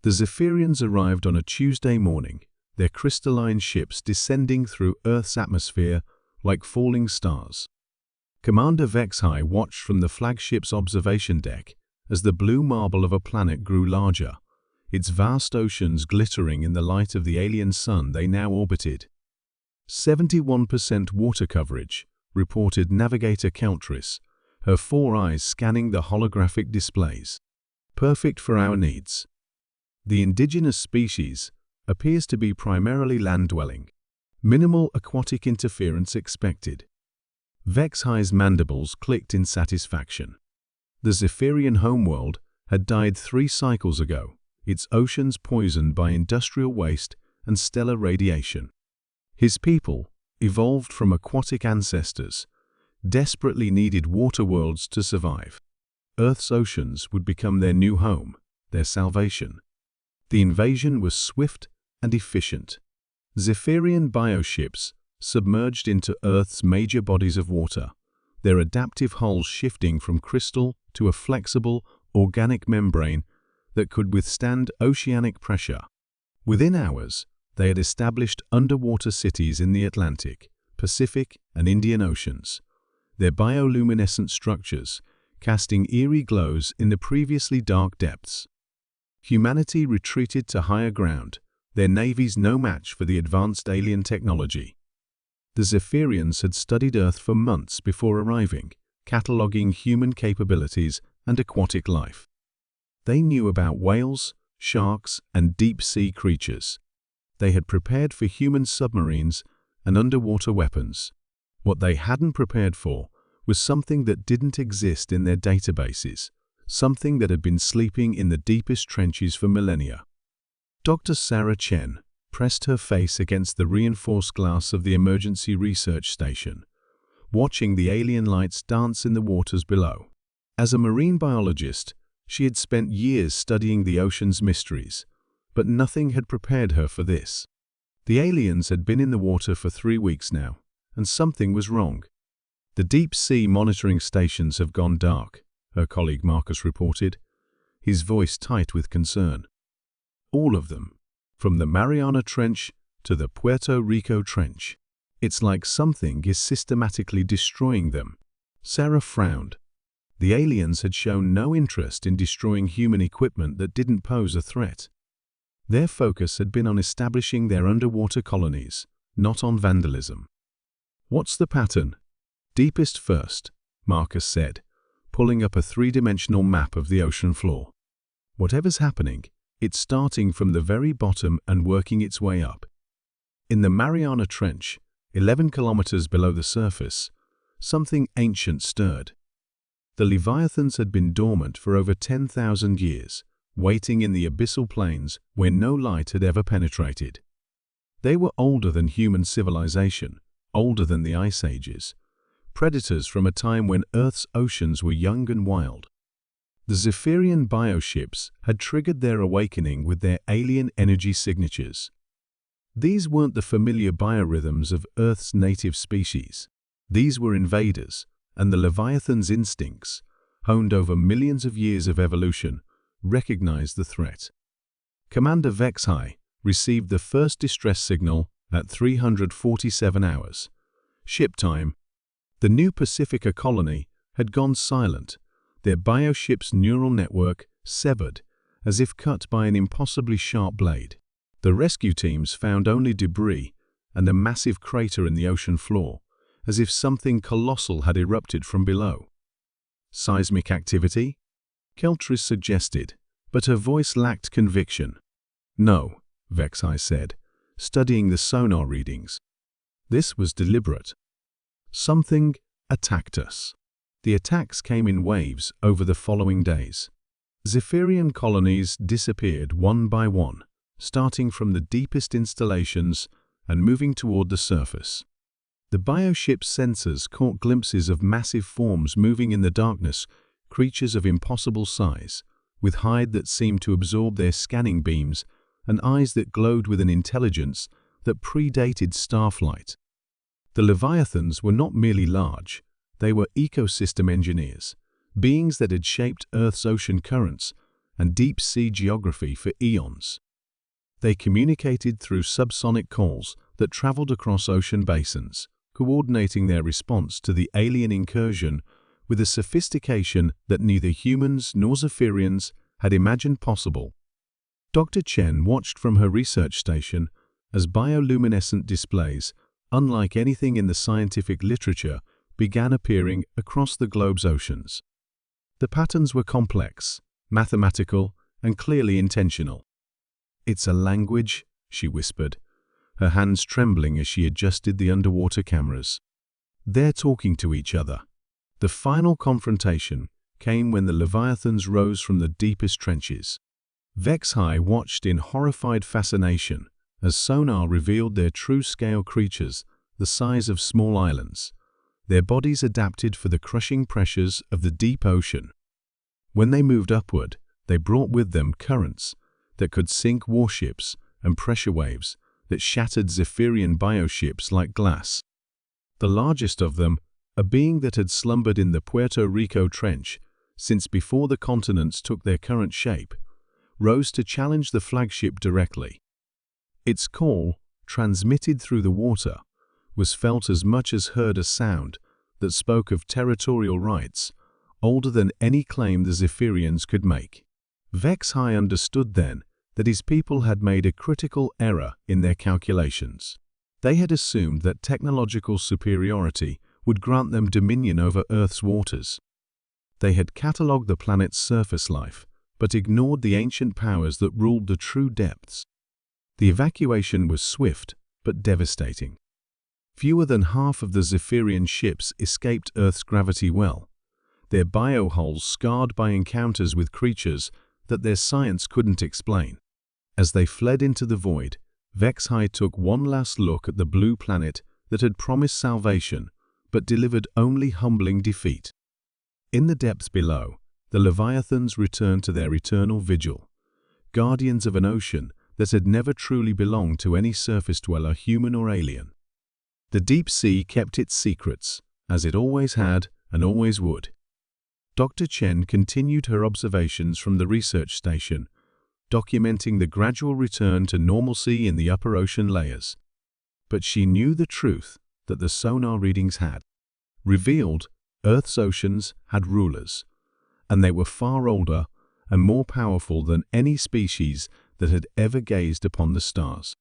The Zephyrians arrived on a Tuesday morning, their crystalline ships descending through Earth's atmosphere like falling stars. Commander Vexhai watched from the flagship's observation deck as the blue marble of a planet grew larger, its vast oceans glittering in the light of the alien sun they now orbited. 71% water coverage, reported Navigator Keltris, her 4 eyes scanning the holographic displays. Perfect for our needs. The indigenous species appears to be primarily land-dwelling. Minimal aquatic interference expected. Vexhai's mandibles clicked in satisfaction. The Zephyrian homeworld had died 3 cycles ago, its oceans poisoned by industrial waste and stellar radiation. His people, evolved from aquatic ancestors, desperately needed water worlds to survive. Earth's oceans would become their new home, their salvation. The invasion was swift and efficient. Zephyrian bioships submerged into Earth's major bodies of water, their adaptive hulls shifting from crystal to a flexible, organic membrane that could withstand oceanic pressure. Within hours, they had established underwater cities in the Atlantic, Pacific, and Indian Oceans, their bioluminescent structures casting eerie glows in the previously dark depths. Humanity retreated to higher ground, their navies no match for the advanced alien technology. The Zephyrians had studied Earth for months before arriving, cataloging human capabilities and aquatic life. They knew about whales, sharks, and deep-sea creatures. They had prepared for human submarines and underwater weapons. What they hadn't prepared for was something that didn't exist in their databases, something that had been sleeping in the deepest trenches for millennia. Dr. Sarah Chen pressed her face against the reinforced glass of the emergency research station, watching the alien lights dance in the waters below. As a marine biologist, she had spent years studying the ocean's mysteries, but nothing had prepared her for this. The aliens had been in the water for 3 weeks now, and something was wrong. The deep-sea monitoring stations have gone dark, her colleague Marcus reported, his voice tight with concern. All of them, from the Mariana Trench to the Puerto Rico Trench. It's like something is systematically destroying them. Sarah frowned. The aliens had shown no interest in destroying human equipment that didn't pose a threat. Their focus had been on establishing their underwater colonies, not on vandalism. What's the pattern? Deepest first, Marcus said, pulling up a 3-dimensional map of the ocean floor. Whatever's happening, it's starting from the very bottom and working its way up. In the Mariana Trench, 11 kilometers below the surface, something ancient stirred. The Leviathans had been dormant for over 10,000 years, waiting in the abyssal plains where no light had ever penetrated. They were older than human civilization, older than the Ice Ages, predators from a time when Earth's oceans were young and wild. The Zephyrian bioships had triggered their awakening with their alien energy signatures. These weren't the familiar biorhythms of Earth's native species. These were invaders, and the Leviathan's instincts, honed over millions of years of evolution, recognized the threat. Commander Vexhai received the first distress signal at 347 hours. Ship time. The new Pacifica colony had gone silent, their bioship's neural network severed, as if cut by an impossibly sharp blade. The rescue teams found only debris and a massive crater in the ocean floor, as if something colossal had erupted from below. Seismic activity? Keltris suggested, but her voice lacked conviction. No, Vexhai said, studying the sonar readings. This was deliberate. Something attacked us. The attacks came in waves over the following days. Zephyrian colonies disappeared one by one, starting from the deepest installations and moving toward the surface. The bioship's sensors caught glimpses of massive forms moving in the darkness, creatures of impossible size, with hide that seemed to absorb their scanning beams and eyes that glowed with an intelligence that predated starflight. The Leviathans were not merely large, they were ecosystem engineers, beings that had shaped Earth's ocean currents and deep-sea geography for eons. They communicated through subsonic calls that traveled across ocean basins, coordinating their response to the alien incursion with a sophistication that neither humans nor Zephyrians had imagined possible. Dr. Chen watched from her research station as bioluminescent displays, unlike anything in the scientific literature, began appearing across the globe's oceans. The patterns were complex, mathematical, and clearly intentional. "It's a language," she whispered, her hands trembling as she adjusted the underwater cameras. "They're talking to each other." The final confrontation came when the Leviathans rose from the deepest trenches. Vex-High watched in horrified fascination as sonar revealed their true-scale creatures, the size of small islands. Their bodies adapted for the crushing pressures of the deep ocean. When they moved upward, they brought with them currents that could sink warships and pressure waves that shattered Zephyrian bioships like glass. The largest of them, a being that had slumbered in the Puerto Rico Trench since before the continents took their current shape, rose to challenge the flagship directly. Its call, transmitted through the water, was felt as much as heard, a sound that spoke of territorial rights, older than any claim the Zephyrians could make. Vex-High understood then that his people had made a critical error in their calculations. They had assumed that technological superiority would grant them dominion over Earth's waters. They had catalogued the planet's surface life, but ignored the ancient powers that ruled the true depths. The evacuation was swift but devastating. Fewer than half of the Zephyrian ships escaped Earth's gravity well, their biohulls scarred by encounters with creatures that their science couldn't explain. As they fled into the void, Vex-High took one last look at the blue planet that had promised salvation but delivered only humbling defeat. In the depths below, the Leviathans returned to their eternal vigil, guardians of an ocean that had never truly belonged to any surface dweller, human or alien. The deep sea kept its secrets, as it always had and always would. Dr. Chen continued her observations from the research station, documenting the gradual return to normalcy in the upper ocean layers. But she knew the truth that the sonar readings had revealed: Earth's oceans had rulers, and they were far older and more powerful than any species that had ever gazed upon the stars.